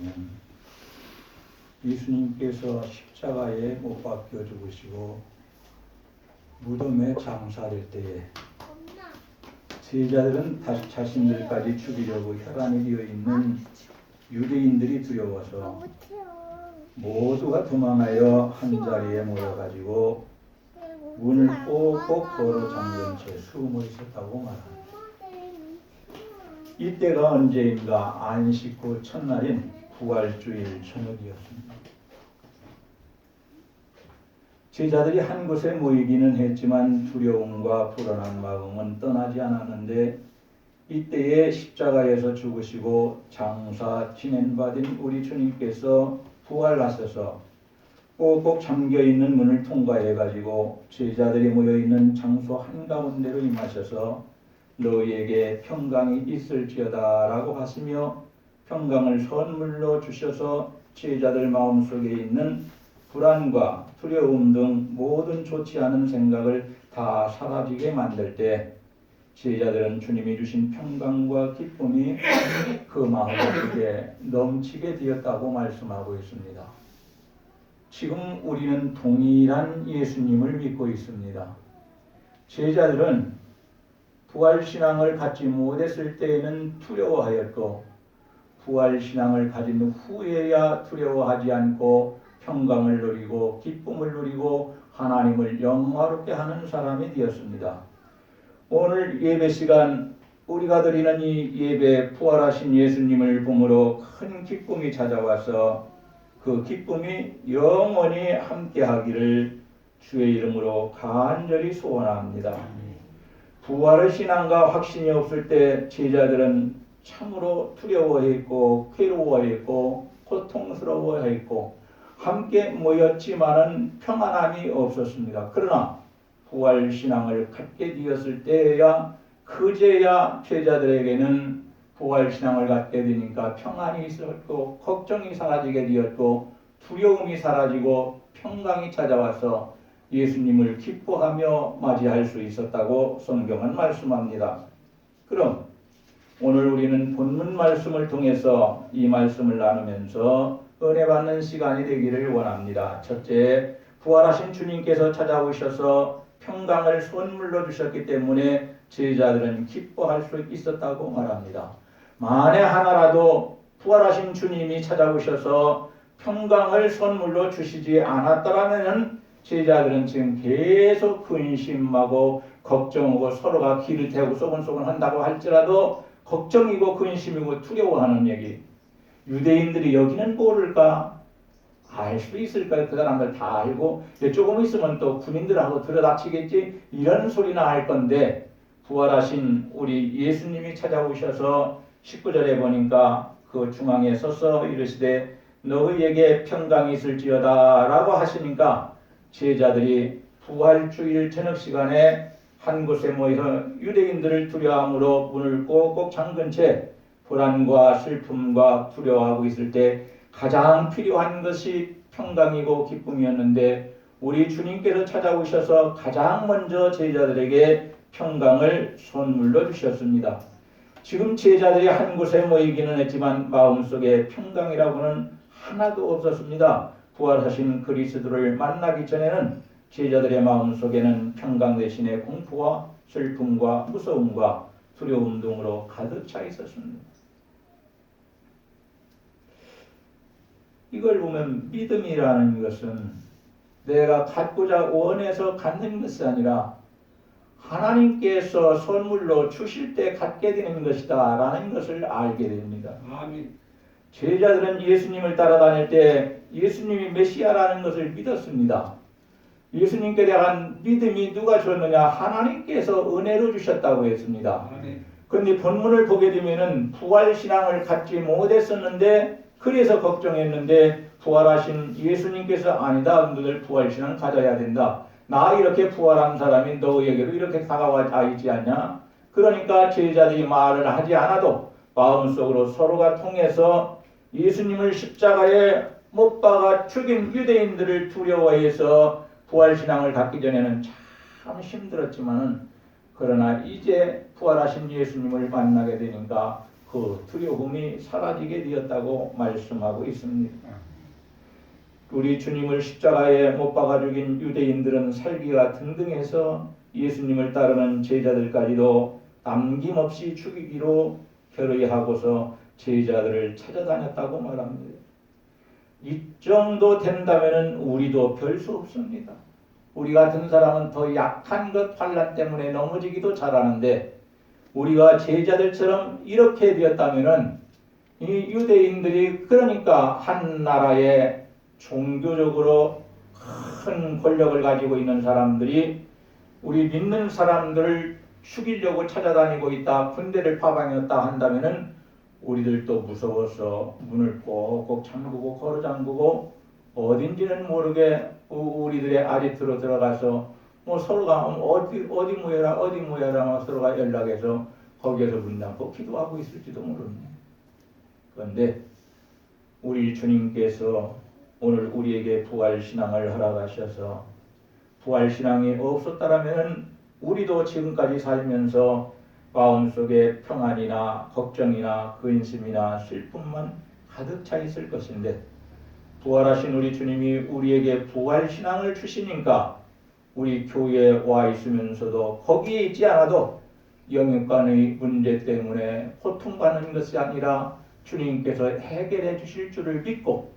보면 예수님께서 십자가에 못 박혀 죽으시고 무덤에 장사될 때에 제자들은 다시 자신들까지 죽이려고 혈안이 되어 있는 유대인들이 두려워서 모두가 도망하여 한자리에 모여가지고 문을 꼭꼭 걸어 잠근 채 숨어 있었다고 말합니다. 이때가 언제인가 안식 후 첫날인 부활주일 저녁이었습니다. 제자들이 한 곳에 모이기는 했지만 두려움과 불안한 마음은 떠나지 않았는데 이때에 십자가에서 죽으시고 장사 진행받은 우리 주님께서 부활하셔서 꼭꼭 잠겨있는 문을 통과해가지고 제자들이 모여있는 장소 한가운데로 임하셔서 너희에게 평강이 있을지어다 라고 하시며 평강을 선물로 주셔서 제자들 마음속에 있는 불안과 두려움 등 모든 좋지 않은 생각을 다 사라지게 만들 때 제자들은 주님이 주신 평강과 기쁨이 그 마음속에 넘치게 되었다고 말씀하고 있습니다. 지금 우리는 동일한 예수님을 믿고 있습니다. 제자들은 부활신앙을 갖지 못했을 때에는 두려워하였고 부활신앙을 가진 후에야 두려워하지 않고 평강을 누리고 기쁨을 누리고 하나님을 영화롭게 하는 사람이 되었습니다. 오늘 예배 시간 우리가 드리는 이 예배 부활하신 예수님을 보므로 큰 기쁨이 찾아와서 그 기쁨이 영원히 함께하기를 주의 이름으로 간절히 소원합니다. 부활의 신앙과 확신이 없을 때 제자들은 참으로 두려워했고 괴로워했고 고통스러워했고 함께 모였지만은 평안함이 없었습니다. 그러나 부활신앙을 갖게 되었을 때야 그제야 제자들에게는 부활신앙을 갖게 되니까 평안이 있었고 걱정이 사라지게 되었고 두려움이 사라지고 평강이 찾아와서 예수님을 기뻐하며 맞이할 수 있었다고 성경은 말씀합니다. 그럼 오늘 우리는 본문 말씀을 통해서 이 말씀을 나누면서 은혜 받는 시간이 되기를 원합니다. 첫째, 부활하신 주님께서 찾아오셔서 평강을 선물로 주셨기 때문에 제자들은 기뻐할 수 있었다고 말합니다. 만에 하나라도 부활하신 주님이 찾아오셔서 평강을 선물로 주시지 않았더라면 제자들은 지금 계속 근심하고 걱정하고 서로가 기를 대고 소곤소곤 한다고 할지라도 걱정이고 근심이고 두려워하는 얘기. 유대인들이 여기는 모를까? 알 수 있을까요? 그 사람들 다 알고 조금 있으면 또 군인들하고 들여닥치겠지? 이런 소리나 할 건데 부활하신 우리 예수님이 찾아오셔서 19절에 보니까 그 중앙에 서서 이르시되 너희에게 평강이 있을지어다 라고 하시니까 제자들이 부활주일 저녁 시간에 한 곳에 모여 유대인들을 두려워함으로 문을 꼭꼭 잠근 채 불안과 슬픔과 두려워하고 있을 때 가장 필요한 것이 평강이고 기쁨이었는데 우리 주님께서 찾아오셔서 가장 먼저 제자들에게 평강을 선물로 주셨습니다. 지금 제자들이 한 곳에 모이기는 했지만 마음속에 평강이라고는 하나도 없었습니다. 부활하신 그리스도를 만나기 전에는 제자들의 마음속에는 평강 대신에 공포와 슬픔과 무서움과 두려움 등으로 가득 차 있었습니다. 이걸 보면 믿음이라는 것은 내가 갖고자 원해서 갖는 것이 아니라 하나님께서 선물로 주실 때 갖게 되는 것이다 라는 것을 알게 됩니다. 아멘. 제자들은 예수님을 따라다닐 때 예수님이 메시아라는 것을 믿었습니다. 예수님께 대한 믿음이 누가 줬느냐? 하나님께서 은혜로 주셨다고 했습니다. 그런데 본문을 보게 되면은 부활신앙을 갖지 못했었는데 그래서 걱정했는데 부활하신 예수님께서 아니다. 너희들 부활신앙 가져야 된다. 나 이렇게 부활한 사람이 너희에게로 이렇게 다가와 있지 않냐? 그러니까 제자들이 말을 하지 않아도 마음속으로 서로가 통해서 예수님을 십자가에 못 박아 죽인 유대인들을 두려워해서 부활신앙을 갖기 전에는 참 힘들었지만은 그러나 이제 부활하신 예수님을 만나게 되니까 그 두려움이 사라지게 되었다고 말씀하고 있습니다. 우리 주님을 십자가에 못 박아 죽인 유대인들은 살기가 등등해서 예수님을 따르는 제자들까지도 남김없이 죽이기로 결의하고서 제자들을 찾아다녔다고 말합니다. 이 정도 된다면 우리도 별 수 없습니다. 우리 같은 사람은 더 약한 것 환난 때문에 넘어지기도 잘하는데 우리가 제자들처럼 이렇게 되었다면 이 유대인들이 그러니까 한 나라의 종교적으로 큰 권력을 가지고 있는 사람들이 우리 믿는 사람들을 죽이려고 찾아다니고 있다, 군대를 파병했다 한다면은 우리들도 무서워서 문을 꼭꼭 잠그고 걸어 잠그고 어딘지는 모르게 우리들의 아지트로 들어가서 뭐 서로가 어디 모여라 서로가 연락해서 거기에서 문 닫고 기도하고 있을지도 모릅니다. 그런데 우리 주님께서 오늘 우리에게 부활신앙을 허락하셔서 부활신앙이 없었다라면 우리도 지금까지 살면서 마음속에 평안이나 걱정이나 근심이나 슬픔만 가득 차 있을 것인데 부활하신 우리 주님이 우리에게 부활신앙을 주시니까 우리 교회에 와 있으면서도 거기에 있지 않아도 영육간의 문제 때문에 고통받는 것이 아니라 주님께서 해결해 주실 줄을 믿고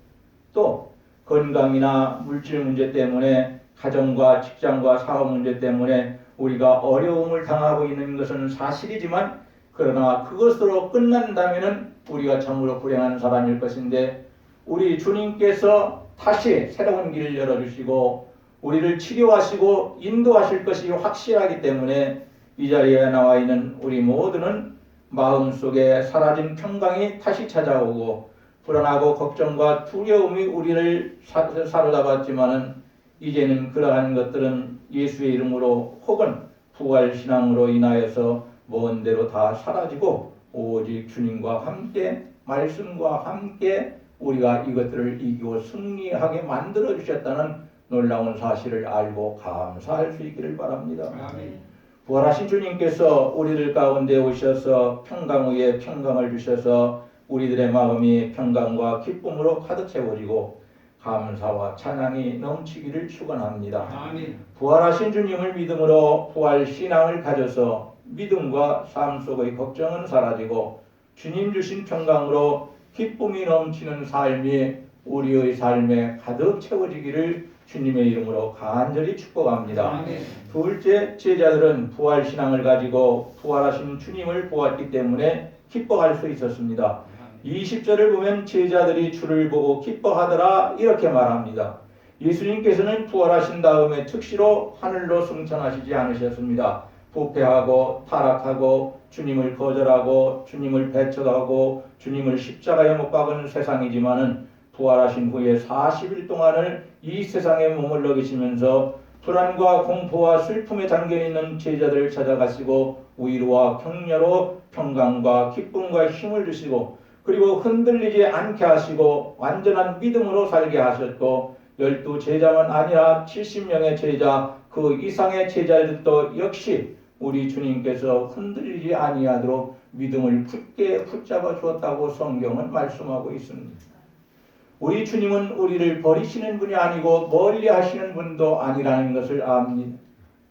또 건강이나 물질 문제 때문에 가정과 직장과 사업 문제 때문에 우리가 어려움을 당하고 있는 것은 사실이지만 그러나 그것으로 끝난다면 우리가 참으로 불행한 사람일 것인데 우리 주님께서 다시 새로운 길을 열어주시고 우리를 치료하시고 인도하실 것이 확실하기 때문에 이 자리에 나와 있는 우리 모두는 마음속에 사라진 평강이 다시 찾아오고 불안하고 걱정과 두려움이 우리를 사로잡았지만은 이제는 그러한 것들은 예수의 이름으로 혹은 부활신앙으로 인하여서 먼 데로 다 사라지고 오직 주님과 함께 말씀과 함께 우리가 이것들을 이기고 승리하게 만들어 주셨다는 놀라운 사실을 알고 감사할 수 있기를 바랍니다. 아멘. 부활하신 주님께서 우리들 가운데 오셔서 평강 위에 평강을 주셔서 우리들의 마음이 평강과 기쁨으로 가득 채워지고 감사와 찬양이 넘치기를 축원합니다. 아멘. 부활하신 주님을 믿음으로 부활 신앙을 가져서 믿음과 삶 속의 걱정은 사라지고 주님 주신 평강으로 기쁨이 넘치는 삶이 우리의 삶에 가득 채워지기를 주님의 이름으로 간절히 축복합니다. 아멘. 둘째, 제자들은 부활 신앙을 가지고 부활하신 주님을 보았기 때문에 기뻐할 수 있었습니다. 20절을 보면 제자들이 주를 보고 기뻐하더라 이렇게 말합니다. 예수님께서는 부활하신 다음에 즉시로 하늘로 승천하시지 않으셨습니다. 부패하고 타락하고 주님을 거절하고 주님을 배척하고 주님을 십자가에 못 박은 세상이지만은 부활하신 후에 40일 동안을 이 세상에 머물러 계시면서 불안과 공포와 슬픔에 잠겨있는 제자들을 찾아가시고 위로와 격려로 평강과 기쁨과 힘을 주시고 그리고 흔들리지 않게 하시고 완전한 믿음으로 살게 하셨고 12 제자만 아니라 70명의 제자 그 이상의 제자들도 역시 우리 주님께서 흔들리지 아니하도록 믿음을 굳게 붙잡아 주었다고 성경은 말씀하고 있습니다. 우리 주님은 우리를 버리시는 분이 아니고 멀리 하시는 분도 아니라는 것을 압니다.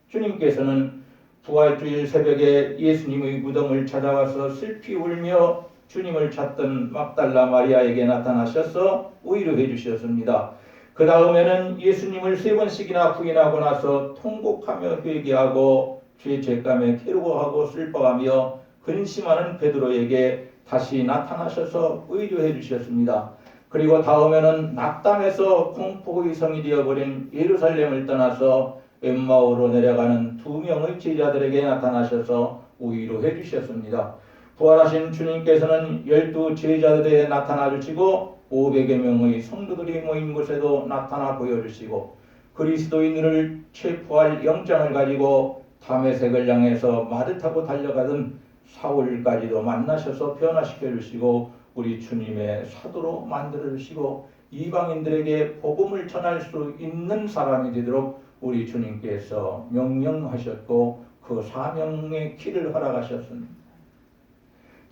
주님께서는 부활주일 새벽에 예수님의 무덤을 찾아와서 슬피 울며 주님을 찾던 막달라 마리아에게 나타나셔서 위로해 주셨습니다. 그 다음에는 예수님을 3번씩이나 부인하고 나서 통곡하며 회개하고 죄책감에 괴로워하고 슬퍼하며 근심하는 베드로에게 다시 나타나셔서 위로해 주셨습니다. 그리고 다음에는 낙담해서 공포의 성이 되어버린 예루살렘을 떠나서 엠마오로 내려가는 2명의 제자들에게 나타나셔서 위로해 주셨습니다. 부활하신 주님께서는 12 제자들에게 나타나 주시고 500여 명의 성도들이 모인 곳에도 나타나 보여주시고 그리스도인들을 체포할 영장을 가지고 다메섹을 향해서 말을 타고 달려가던 사울까지도 만나셔서 변화시켜 주시고 우리 주님의 사도로 만들어 주시고 이방인들에게 복음을 전할 수 있는 사람이 되도록 우리 주님께서 명령하셨고 그 사명의 길을 허락하셨습니다.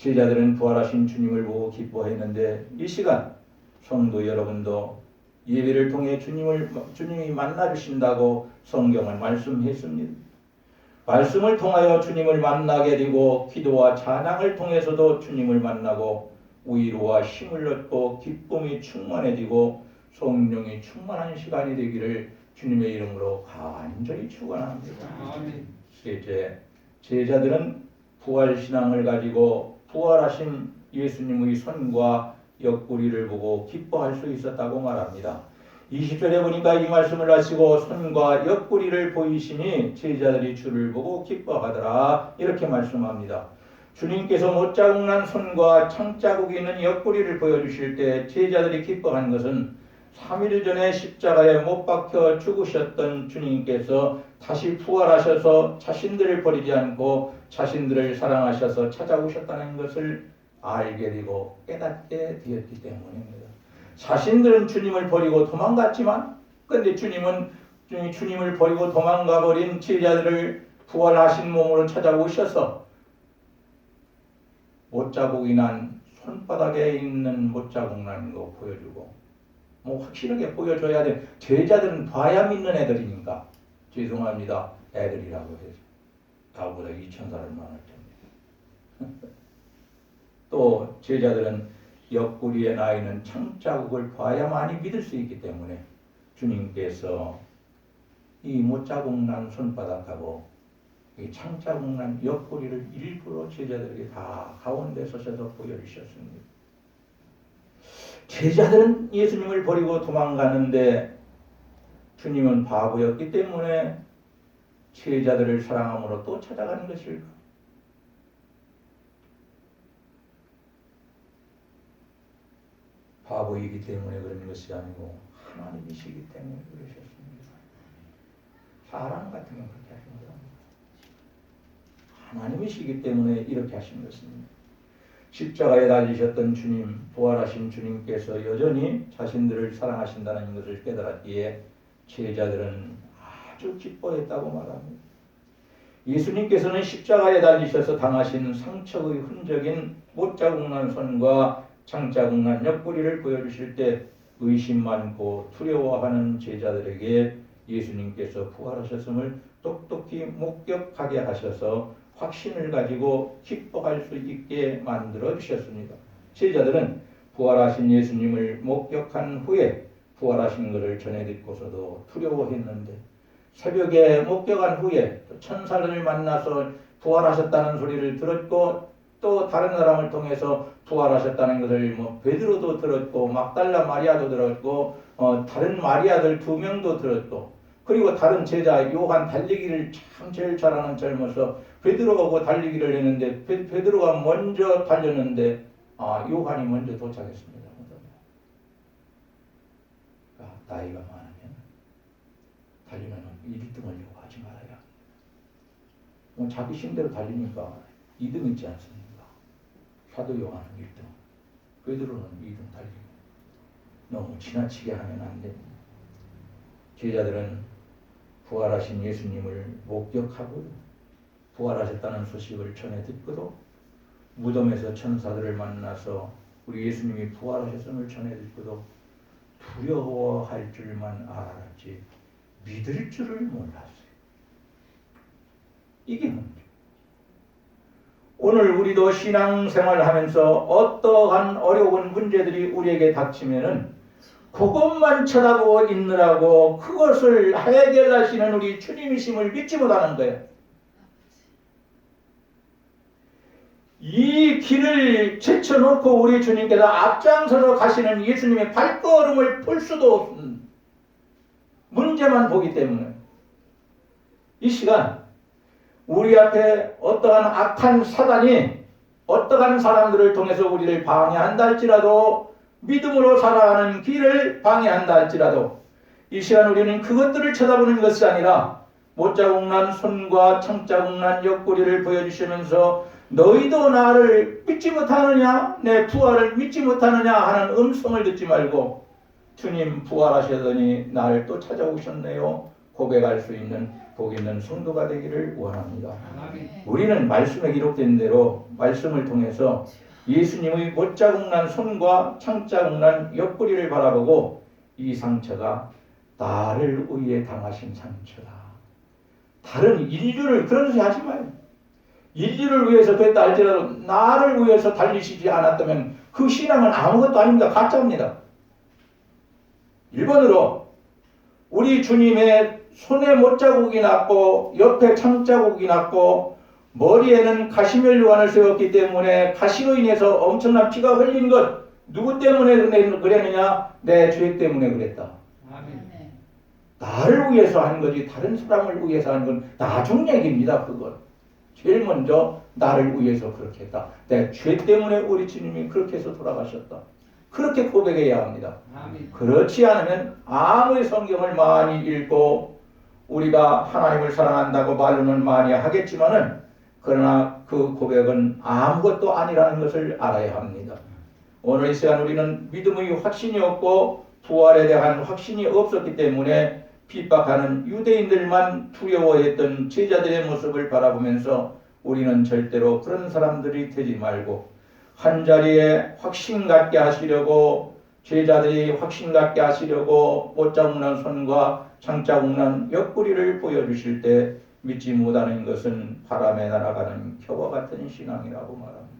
제자들은 부활하신 주님을 보고 기뻐했는데 이 시간 성도 여러분도 예배를 통해 주님이 만나주신다고 성경은 말씀했습니다. 말씀을 통하여 주님을 만나게 되고 기도와 찬양을 통해서도 주님을 만나고 위로와 힘을 얻고 기쁨이 충만해지고 성령이 충만한 시간이 되기를 주님의 이름으로 간절히 축원합니다. 셋째, 제자들은 부활신앙을 가지고 부활하신 예수님의 손과 옆구리를 보고 기뻐할 수 있었다고 말합니다. 20절에 보니까 이 말씀을 하시고 손과 옆구리를 보이시니 제자들이 주를 보고 기뻐하더라 이렇게 말씀합니다. 주님께서 못자국난 손과 창자국이 있는 옆구리를 보여주실 때 제자들이 기뻐한 것은 3일 전에 십자가에 못 박혀 죽으셨던 주님께서 다시 부활하셔서 자신들을 버리지 않고 자신들을 사랑하셔서 찾아오셨다는 것을 알게 되고 깨닫게 되었기 때문입니다. 자신들은 주님을 버리고 도망갔지만 그런데 주님을 버리고 도망가 버린 제자들을 부활하신 몸으로 찾아오셔서 못자국이 난 손바닥에 있는 못자국 난 거 보여주고 확실하게 보여줘야 돼. 제자들은 봐야 믿는 애들이니까 죄송합니다. 애들이라고 해서 나보다 2,000살은 많을 텐데 또 제자들은 옆구리에 나 있는 창자국을 봐야만이 믿을 수 있기 때문에 주님께서 이 못자국 난 손바닥하고 이 창자국 난 옆구리를 일부러 제자들에게 다 가운데 서셔서 보여주셨습니다. 제자들은 예수님을 버리고 도망가는데 주님은 바보였기 때문에 제자들을 사랑함으로 또 찾아가는 것일까? 바보이기 때문에 그런 것이 아니고 하나님이시기 때문에 그러셨습니다. 사람 같으면 그렇게 하신 겁니다. 하나님이시기 때문에 이렇게 하신 것입니다. 십자가에 달리셨던 주님, 부활하신 주님께서 여전히 자신들을 사랑하신다는 것을 깨달았기에 제자들은 아주 기뻐했다고 말합니다. 예수님께서는 십자가에 달리셔서 당하신 상처의 흔적인 못자국 난 손과 창자국 난 옆구리를 보여주실 때 의심 많고 두려워하는 제자들에게 예수님께서 부활하셨음을 똑똑히 목격하게 하셔서 확신을 가지고 기뻐할 수 있게 만들어 주셨습니다. 제자들은 부활하신 예수님을 목격한 후에 부활하신 것을 전해 듣고서도 두려워했는데 새벽에 목격한 후에 천사를 만나서 부활하셨다는 소리를 들었고 또 다른 사람을 통해서 부활하셨다는 것을 베드로도 들었고 막달라 마리아도 들었고 다른 마리아들 2명도 들었고 그리고 다른 제자 요한 달리기를 참 제일 잘하는 젊어서 베드로가 달리기를 했는데 베드로가 먼저 달렸는데 요한이 먼저 도착했습니다. 나이가 많으면 달리면 1등을 하지 말아야. 자기 힘대로 달리니까 2등 있지 않습니까? 사도 요한은 1등, 베드로는 2등 달리고 너무 지나치게 하면 안 됩니다. 제자들은 부활하신 예수님을 목격하고 부활하셨다는 소식을 전해 듣고도 무덤에서 천사들을 만나서 우리 예수님이 부활하셨음을 전해 듣고도 두려워할 줄만 알았지 믿을 줄을 몰랐어요. 이게 문제. 오늘 우리도 신앙생활을 하면서 어떠한 어려운 문제들이 우리에게 닥치면은 그것만 쳐다보고 있느라고 그것을 해결하시는 우리 주님이심을 믿지 못하는 거예요. 이 길을 제쳐놓고 우리 주님께서 앞장서서 가시는 예수님의 발걸음을 볼 수도 없는 문제만 보기 때문에 이 시간 우리 앞에 어떠한 악한 사단이 어떠한 사람들을 통해서 우리를 방해한다 할지라도 믿음으로 살아가는 길을 방해한다 할지라도 이 시간 우리는 그것들을 쳐다보는 것이 아니라 못자국 난 손과 창자국 난 옆구리를 보여주시면서 너희도 나를 믿지 못하느냐? 내 부활을 믿지 못하느냐? 하는 음성을 듣지 말고 주님 부활하시더니 나를 또 찾아오셨네요. 고백할 수 있는 복 있는 성도가 되기를 원합니다. 아멘. 우리는 말씀에 기록된 대로 말씀을 통해서 예수님의 못자국 난 손과 창자국 난 옆구리를 바라보고 이 상처가 나를 위해 당하신 상처다. 다른 인류를 그런 소리 하지 마요. 인류를 위해서 그랬다 할지라도 나를 위해서 달리시지 않았다면 그 신앙은 아무것도 아닙니다. 가짜입니다. 1번으로 우리 주님의 손에 못자국이 났고 옆에 창자국이 났고 머리에는 가시멸 요한을 세웠기 때문에 가시로 인해서 엄청난 피가 흘린 것 누구 때문에 그랬느냐? 내 죄 때문에 그랬다. 아멘. 나를 위해서 한 거지 다른 사람을 위해서 한 건 나중 얘기입니다. 그건 제일 먼저 나를 위해서 그렇게 했다. 내 죄 때문에 우리 주님이 그렇게 해서 돌아가셨다. 그렇게 고백해야 합니다. 아멘. 그렇지 않으면 아무리 성경을 많이 읽고 우리가 하나님을 사랑한다고 말로는 많이 하겠지만은 그러나 그 고백은 아무것도 아니라는 것을 알아야 합니다. 오늘 이 시간 우리는 믿음의 확신이 없고 부활에 대한 확신이 없었기 때문에 핍박하는 유대인들만 두려워했던 제자들의 모습을 바라보면서 우리는 절대로 그런 사람들이 되지 말고 한자리에 확신 갖게 하시려고 제자들이 확신 갖게 하시려고 못자국 난 손과 창자국 난 옆구리를 보여주실 때 믿지 못하는 것은 바람에 날아가는 겨와 같은 신앙이라고 말합니다.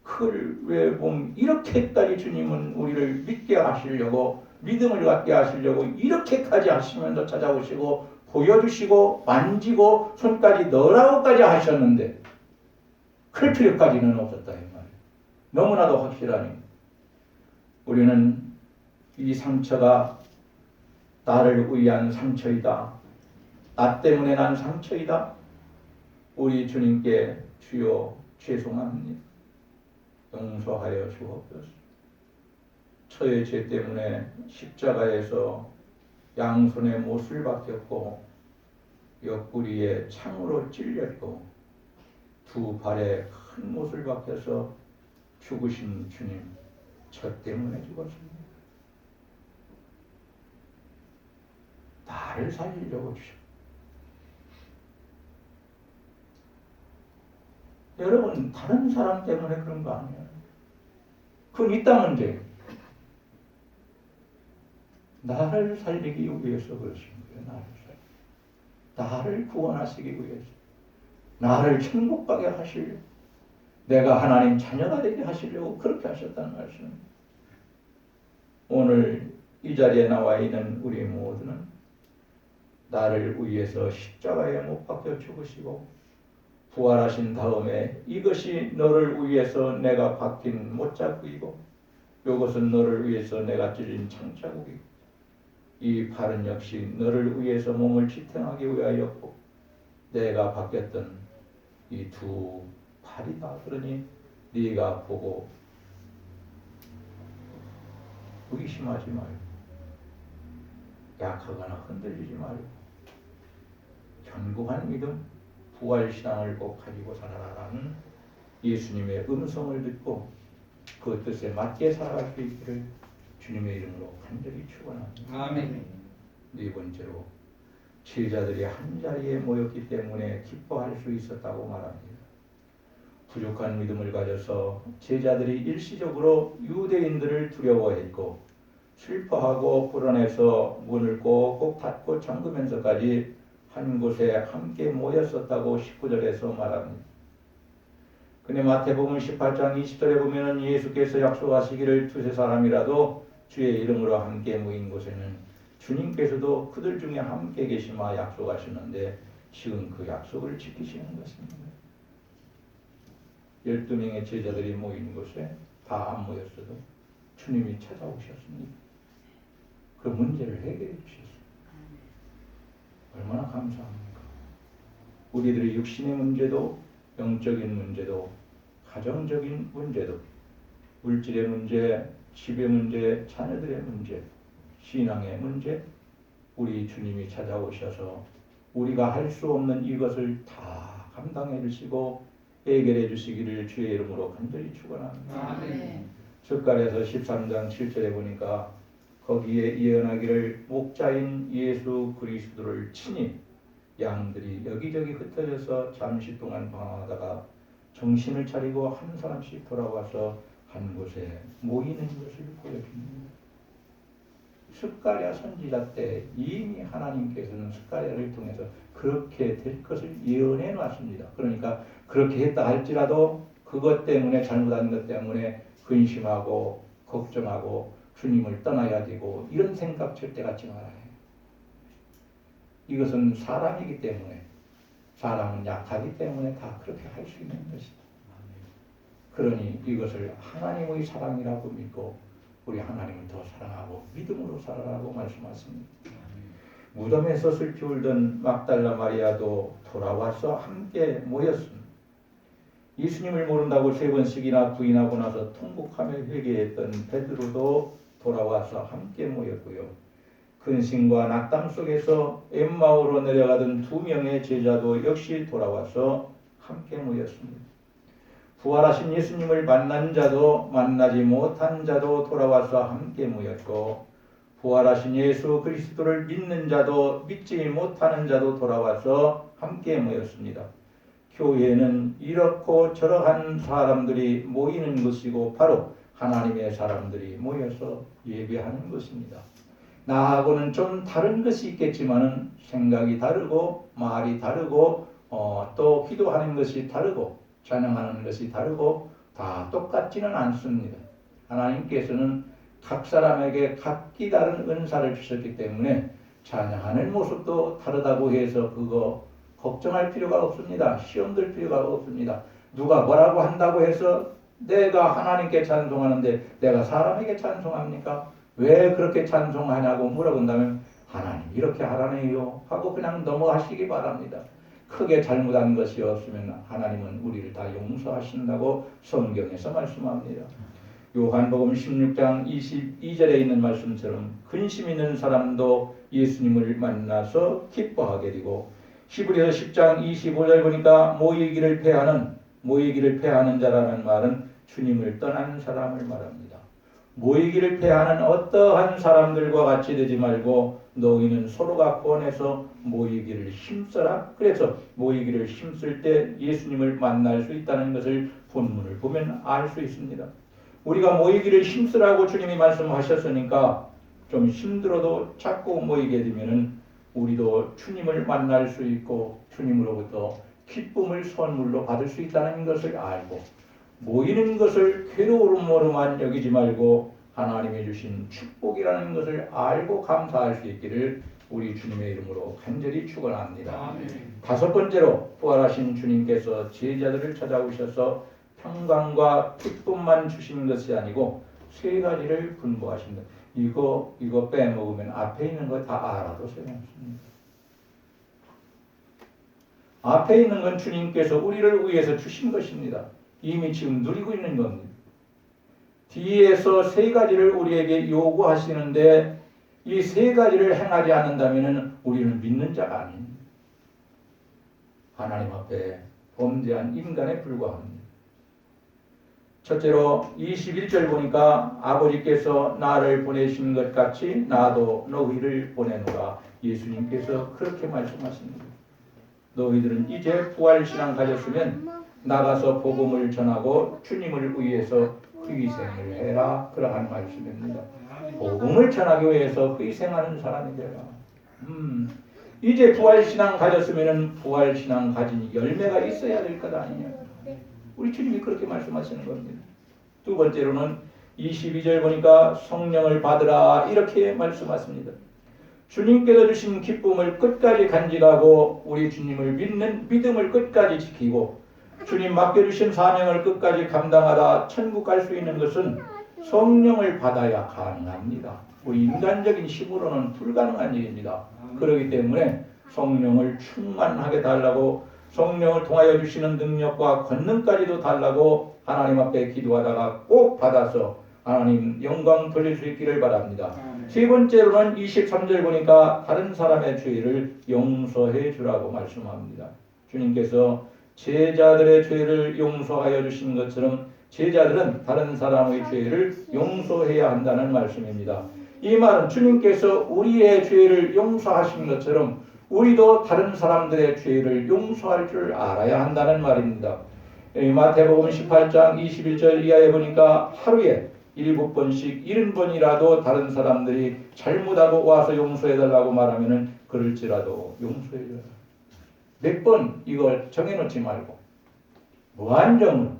그걸 왜 보면 이렇게까지 주님은 우리를 믿게 하시려고 믿음을 갖게 하시려고 이렇게까지 하시면서 찾아오시고 보여주시고 만지고 손까지 넣으라고까지 하셨는데 클 필요까지는 없었다 이 말이에요. 너무나도 확실하니 우리는 이 상처가 나를 위한 상처이다. 나 때문에 난 상처이다. 우리 주님께 주여 죄송합니다. 용서하여 주옵소서. 저의 죄 때문에 십자가에서 양손에 못을 박혔고 옆구리에 창으로 찔렸고 두 발에 큰 못을 박혀서 죽으신 주님, 저 때문에 죽었습니다. 나를 살리려고 주셨습니다. 여러분 다른 사람 때문에 그런 거 아니에요. 그건 이따 문제예요. 나를 살리기 위해서 그러신 거예요. 나를 구원하시기 위해서. 나를 천국 가게 하시려고. 내가 하나님 자녀가 되게 하시려고 그렇게 하셨다는 말씀입니다. 오늘 이 자리에 나와 있는 우리 모두는 나를 위해서 십자가에 못 박혀 죽으시고 부활하신 다음에 이것이 너를 위해서 내가 박힌 못자국이고 이것은 너를 위해서 내가 찔린 창자국이고 이 팔은 역시 너를 위해서 몸을 지탱하기 위하였고 내가 박혔던 이 두 팔이다. 그러니 네가 보고 의심하지 말고 약하거나 흔들리지 말고 견고한 믿음 부활신앙을 꼭 가지고 살아라라는 예수님의 음성을 듣고 그 뜻에 맞게 살아갈 수 있기를 주님의 이름으로 간절히 축원합니다. 아멘. 네 번째로 제자들이 한자리에 모였기 때문에 기뻐할 수 있었다고 말합니다. 부족한 믿음을 가져서 제자들이 일시적으로 유대인들을 두려워했고 슬퍼하고 불안해서 문을 꼭꼭 닫고 잠그면서까지 한 곳에 함께 모였었다고 19절에서 말합니다. 근데 마태복음 18장 20절에 보면 예수께서 약속하시기를 두세 사람이라도 주의 이름으로 함께 모인 곳에는 주님께서도 그들 중에 함께 계시마 약속하시는데 지금 그 약속을 지키시는 것입니다. 12명의 제자들이 모인 곳에 다 안 모였어도 주님이 찾아오셨습니다. 그 문제를 해결해 주셨습니다. 얼마나 감사합니까? 우리들의 육신의 문제도 영적인 문제도 가정적인 문제도 물질의 문제, 집의 문제, 자녀들의 문제, 신앙의 문제 우리 주님이 찾아오셔서 우리가 할 수 없는 이것을 다 감당해 주시고 해결해 주시기를 주의 이름으로 간절히 축원합니다. 아멘. 숫갈에서 13장 7절에 보니까 거기에 예언하기를 목자인 예수 그리스도를 친히 양들이 여기저기 흩어져서 잠시 동안 방황하다가 정신을 차리고 한 사람씩 돌아와서 한 곳에 모이는 것을 보여줍니다. 스가랴 선지자 때 이미 하나님께서는 스가랴를 통해서 그렇게 될 것을 예언해 놨습니다. 그러니까 그렇게 했다 할지라도 그것 때문에 잘못한 것 때문에 근심하고 걱정하고 주님을 떠나야 되고 이런 생각 절대 갖지 말아야 해요. 이것은 사람이기 때문에 사람은 약하기 때문에 다 그렇게 할 수 있는 것이다. 그러니 이것을 하나님의 사랑이라고 믿고 우리 하나님을 더 사랑하고 믿음으로 살아라고 말씀하십니다. 무덤에서 슬피 울던 막달라 마리아도 돌아와서 함께 모였습니다. 예수님을 모른다고 3번씩이나 부인하고 나서 통곡하며 회개했던 베드로도 돌아와서 함께 모였고요. 근심과 낙담 속에서 엠마오로 내려가던 2명의 제자도 역시 돌아와서 함께 모였습니다. 부활하신 예수님을 만난 자도 만나지 못한 자도 돌아와서 함께 모였고 부활하신 예수 그리스도를 믿는 자도 믿지 못하는 자도 돌아와서 함께 모였습니다. 교회는 이렇고 저러한 사람들이 모이는 것이고 바로 하나님의 사람들이 모여서 예배하는 것입니다. 나하고는 좀 다른 것이 있겠지만 생각이 다르고 말이 다르고 또 기도하는 것이 다르고 찬양하는 것이 다르고 다 똑같지는 않습니다. 하나님께서는 각 사람에게 각기 다른 은사를 주셨기 때문에 찬양하는 모습도 다르다고 해서 그거 걱정할 필요가 없습니다. 시험 들 필요가 없습니다. 누가 뭐라고 한다고 해서 내가 하나님께 찬송하는데 내가 사람에게 찬송합니까? 왜 그렇게 찬송하냐고 물어본다면 하나님 이렇게 하라네요 하고 그냥 넘어가시기 바랍니다. 크게 잘못한 것이 없으면 하나님은 우리를 다 용서하신다고 성경에서 말씀합니다. 요한복음 16장 22절에 있는 말씀처럼 근심 있는 사람도 예수님을 만나서 기뻐하게 되고 히브리서 10장 25절 보니까 모이기를 패하는 자라는 말은 주님을 떠난 사람을 말합니다. 모이기를 패하는 어떠한 사람들과 같이 되지 말고 너희는 서로가 권해서 모이기를 힘써라. 그래서 모이기를 힘쓸 때 예수님을 만날 수 있다는 것을 본문을 보면 알 수 있습니다. 우리가 모이기를 힘쓰라고 주님이 말씀하셨으니까 좀 힘들어도 자꾸 모이게 되면은 우리도 주님을 만날 수 있고 주님으로부터 기쁨을 선물로 받을 수 있다는 것을 알고 모이는 것을 괴로움으로만 여기지 말고 하나님이 주신 축복이라는 것을 알고 감사할 수 있기를 우리 주님의 이름으로 간절히 축원합니다. 다섯 번째로 부활하신 주님께서 제자들을 찾아오셔서 평강과 기쁨만 주신 것이 아니고 3가지를 분부하신다. 이거 빼먹으면 앞에 있는 거 다 알아도 소용없습니다. 앞에 있는 건 주님께서 우리를 위해서 주신 것입니다. 이미 지금 누리고 있는 겁니다. 뒤에서 3가지를 우리에게 요구하시는데 이 3가지를 행하지 않는다면 우리는 믿는 자가 아닙니다. 하나님 앞에 범죄한 인간에 불과합니다. 첫째로 21절 보니까 아버지께서 나를 보내신 것 같이 나도 너희를 보내노라. 예수님께서 그렇게 말씀하십니다. 너희들은 이제 부활신앙 가졌으면 나가서 복음을 전하고 주님을 위해서 희생을 해라. 그러한 말씀입니다. 복음을 전하기 위해서 희생하는 사람이 되라. 이제 부활신앙 가졌으면 부활신앙 가진 열매가 있어야 될 것 아니냐. 우리 주님이 그렇게 말씀하시는 겁니다. 두 번째로는 22절 보니까 성령을 받으라 이렇게 말씀하십니다. 주님께서 주신 기쁨을 끝까지 간직하고 우리 주님을 믿는 믿음을 끝까지 지키고 주님 맡겨주신 사명을 끝까지 감당하다 천국 갈 수 있는 것은 성령을 받아야 가능합니다. 우리 인간적인 힘으로는 불가능한 일입니다. 그렇기 때문에 성령을 충만하게 달라고 성령을 통하여 주시는 능력과 권능까지도 달라고 하나님 앞에 기도하다가 꼭 받아서 하나님 영광 돌릴 수 있기를 바랍니다. 세 번째로는 23절 보니까 다른 사람의 죄를 용서해 주라고 말씀합니다. 주님께서 제자들의 죄를 용서하여 주신 것처럼 제자들은 다른 사람의 죄를 용서해야 한다는 말씀입니다. 이 말은 주님께서 우리의 죄를 용서하신 것처럼 우리도 다른 사람들의 죄를 용서할 줄 알아야 한다는 말입니다. 마태복음 18장 21절 이하에 보니까 하루에 7번씩 70번이라도 다른 사람들이 잘못하고 와서 용서해달라고 말하면 그럴지라도 용서해줘라. 몇 번 이걸 정해놓지 말고 무한정으로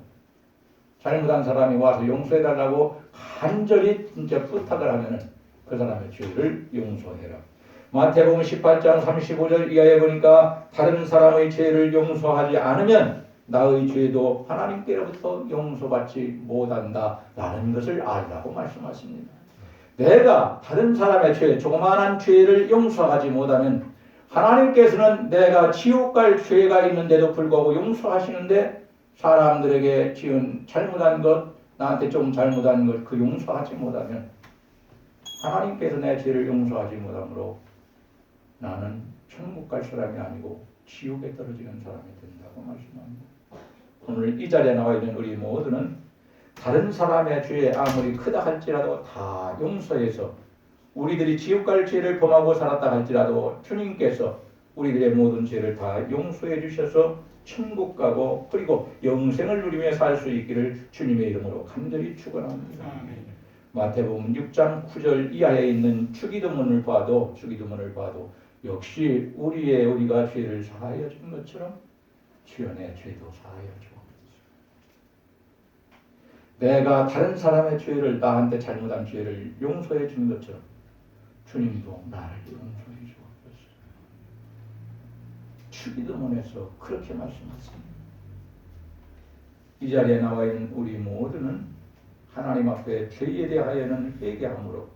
잘못한 사람이 와서 용서해달라고 간절히 진짜 부탁을 하면 그 사람의 죄를 용서해라. 마태복음 18장 35절 이하에 보니까 다른 사람의 죄를 용서하지 않으면 나의 죄도 하나님께로부터 용서받지 못한다 라는 것을 알라고 말씀하십니다. 내가 다른 사람의 죄, 조그마한 죄를 용서하지 못하면 하나님께서는 내가 지옥 갈 죄가 있는데도 불구하고 용서하시는데 사람들에게 지은 잘못한 것, 나한테 좀 잘못한 것 그 용서하지 못하면 하나님께서 내 죄를 용서하지 못하므로 나는 천국 갈 사람이 아니고 지옥에 떨어지는 사람이 된다고 말씀합니다. 오늘 이 자리에 나와 있는 우리 모두는 다른 사람의 죄 아무리 크다 할지라도 다 용서해서 우리들이 지옥 갈 죄를 범하고 살았다 할지라도 주님께서 우리들의 모든 죄를 다 용서해 주셔서 천국 가고 그리고 영생을 누리며 살 수 있기를 주님의 이름으로 간절히 축원합니다. 마태복음 6장 9절 이하에 있는 주기도문을 봐도 역시 우리가 죄를 사하여 준 것처럼 주여 내 죄도 사하여 주옵소서. 내가 다른 사람의 죄를 나한테 잘못한 죄를 용서해 준 것처럼 주님도 나를 용서해 주옵소서. 주기도문에서 그렇게 말씀하십니다. 이 자리에 나와 있는 우리 모두는 하나님 앞에 죄에 대하여는 회개함으로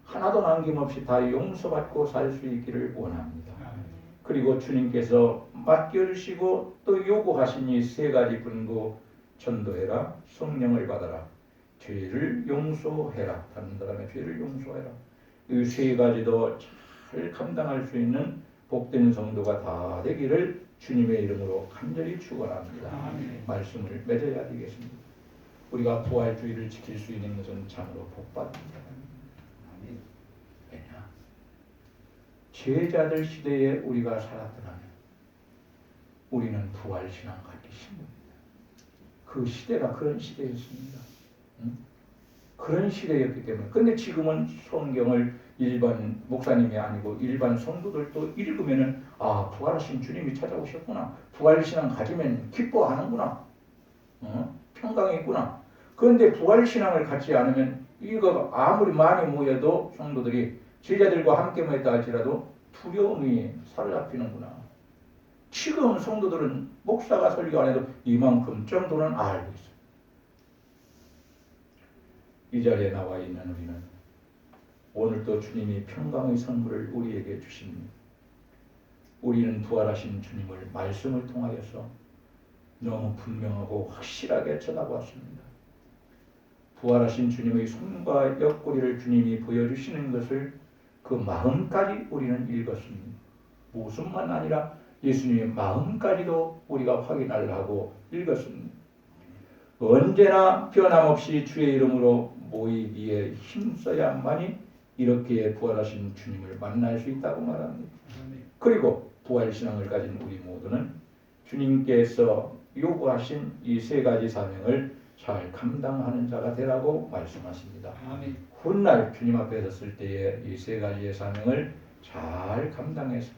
하나도 남김없이 다 용서받고 살 수 있기를 원합니다. 그리고 주님께서 맡겨주시고 또 요구하신 이 세 가지 분고 전도해라, 성령을 받아라, 죄를 용서해라, 다른 사람의 죄를 용서해라. 이 세 가지도 잘 감당할 수 있는 복된 성도가 다 되기를 주님의 이름으로 간절히 축원합니다. 말씀을 맺어야 되겠습니다. 우리가 부활주의를 지킬 수 있는 것은 참으로 복받은 사람입니다. 왜냐? 제자들 시대에 우리가 살았더라면 우리는 부활신앙 갖기 힘듭니다. 그 시대가 그런 시대였습니다. 그런 시대였기 때문에. 근데 지금은 성경을 일반 목사님이 아니고 일반 성도들도 읽으면은 부활하신 주님이 찾아오셨구나. 부활신앙 가지면 기뻐하는구나. 평강이 있구나. 그런데 부활신앙을 갖지 않으면 이거 아무리 많이 모여도 성도들이 제자들과 함께 모였다 할지라도 두려움이 사로잡히는구나. 지금 성도들은 목사가 설교 안 해도 이만큼 정도는 알고 있어요. 이 자리에 나와 있는 우리는 오늘도 주님이 평강의 선물을 우리에게 주십니다. 우리는 부활하신 주님을 말씀을 통하여서 너무 분명하고 확실하게 쳐다보았습니다. 부활하신 주님의 손과 옆구리를 주님이 보여주시는 것을 그 마음까지 우리는 읽었습니다. 모습만 아니라 예수님의 마음까지도 우리가 확인을 하고 읽었습니다. 언제나 변함없이 주의 이름으로 모이기에 힘써야만이 이렇게 부활하신 주님을 만날 수 있다고 말합니다. 그리고 부활신앙을 가진 우리 모두는 주님께서 요구하신 이 세 가지 사명을 잘 감당하는 자가 되라고 말씀하십니다. 훗날 주님 앞에 섰을 때에 이 세 가지의 사명을 잘 감당해서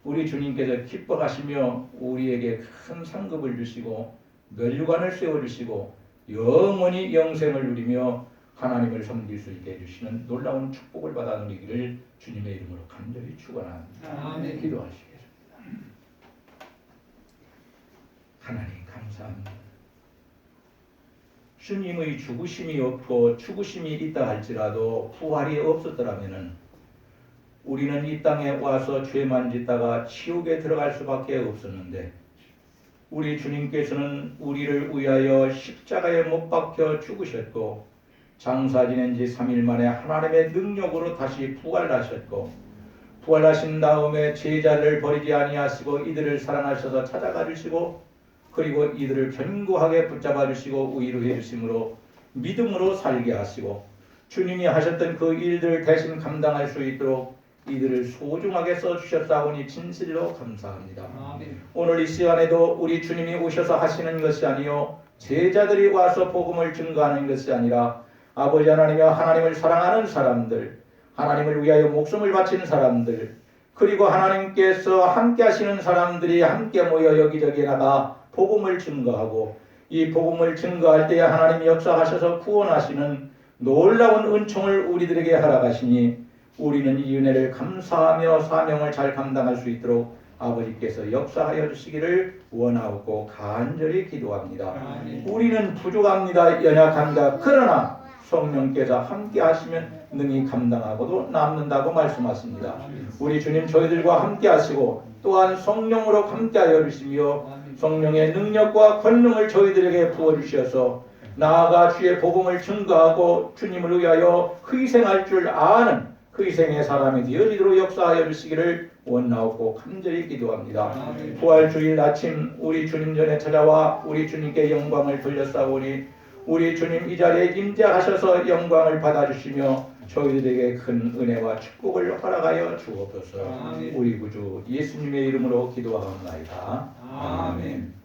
우리 주님께서 기뻐하시며 우리에게 큰 상급을 주시고 면류관을 세워주시고 영원히 영생을 누리며 하나님을 섬길 수 있게 해주시는 놀라운 축복을 받아 누리기를 주님의 이름으로 간절히 축원합니다. 기도하시겠습니다. 하나님 감사합니다. 주님의 죽으심이 없고 죽으심이 있다 할지라도 부활이 없었더라면 우리는 이 땅에 와서 죄만 짓다가 지옥에 들어갈 수밖에 없었는데 우리 주님께서는 우리를 위하여 십자가에 못 박혀 죽으셨고 장사 지낸 지 3일 만에 하나님의 능력으로 다시 부활하셨고 부활하신 다음에 제자를 버리지 아니하시고 이들을 사랑하셔서 찾아가 주시고 그리고 이들을 견고하게 붙잡아 주시고 위로해 주심으로 믿음으로 살게 하시고 주님이 하셨던 그 일들을 대신 감당할 수 있도록 이들을 소중하게 써주셨사오니 진실로 감사합니다. 오늘 이 시간에도 우리 주님이 오셔서 하시는 것이 아니요 제자들이 와서 복음을 증거하는 것이 아니라 아버지 하나님과 하나님을 사랑하는 사람들, 하나님을 위하여 목숨을 바친 사람들, 그리고 하나님께서 함께 하시는 사람들이 함께 모여 여기저기 나가 복음을 증거하고 이 복음을 증거할 때에 하나님이 역사하셔서 구원하시는 놀라운 은총을 우리들에게 허락하시니 우리는 이 은혜를 감사하며 사명을 잘 감당할 수 있도록 아버지께서 역사하여 주시기를 원하고 간절히 기도합니다. 우리는 부족합니다. 연약합니다. 그러나 성령께서 함께 하시면 능히 감당하고도 남는다고 말씀하십니다. 우리 주님 저희들과 함께 하시고 또한 성령으로 함께 하여 주시며 성령의 능력과 권능을 저희들에게 부어주셔서 나아가 주의 복음을 증거하고 주님을 위하여 희생할 줄 아는 희생의 사람이 되어지도록 역사하여 주시기를 원하고 간절히 기도합니다. 부활주일 아침 우리 주님 전에 찾아와 우리 주님께 영광을 돌렸사오니 우리 주님 이 자리에 임재하셔서 영광을 받아주시며 저희들에게 큰 은혜와 축복을 허락하여 주옵소서. 우리 구주 예수님의 이름으로 기도하옵나이다. 아멘.